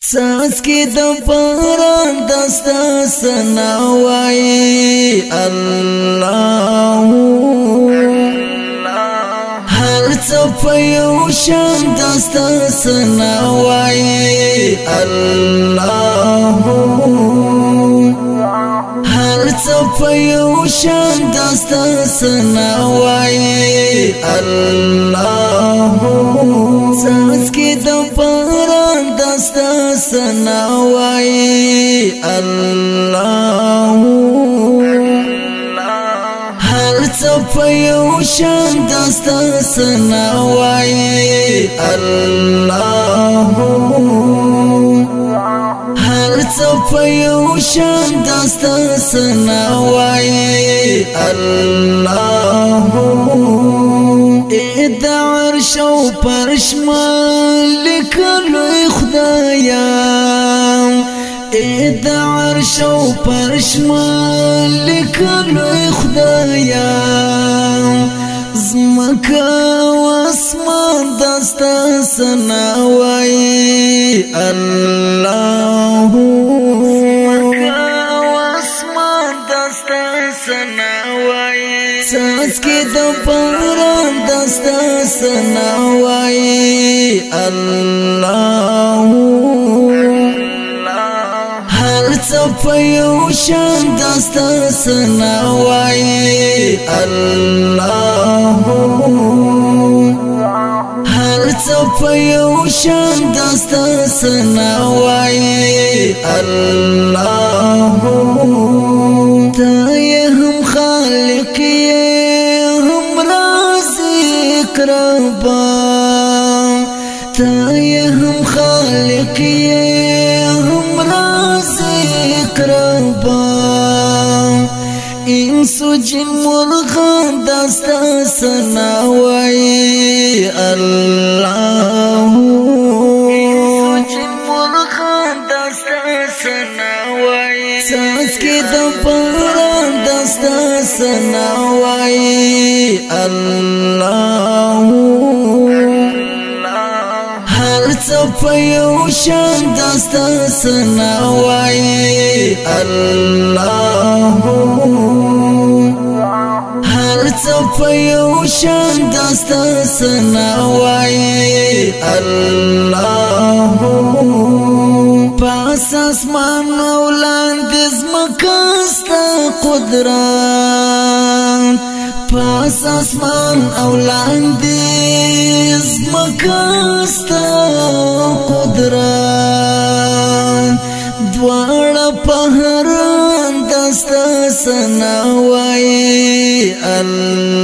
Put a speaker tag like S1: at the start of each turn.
S1: څاڅکي د باران دستا سنا وایي الله هر څه په یو شان دستا سنا وایي الله هر څه په یو شان دستا سنا وایي الله څاڅکي د باران دستا سنا وایي الله هر څه په یو شان دستا سنا وایي الله هر څه په یو شان دستا سنا وایي الله د عرش او فرش مالک لوی خدایا د عرش او فرش مالک لوی خدایا زمکا و اسمان دستا سنا وایي الله زمکا و اسمان دستا سنا وایي څاڅکي د باران دستا سنا وایي الله هر څه په یو شان دستا سنا وایي الله هر څه په یو شان دستا سنا وایي الله ته هم خالق هم رازق ربا ته هم خالق هم رازق ربا انسو جن مرغان دستا سنا وایي الله انسو جن مرغان دستا سنا وایي څاڅکي د باران دستا سنا وایي الله هر څه په یو شان دستا سنا وایي الله هر څه په یو شان دستا سنا وایي الله پاس اسمان ولاندې زمکه ستا قدرت پاس اسمان ولاندې زمکه ستا قدرت دواړه په هر دستا سنا وایي الله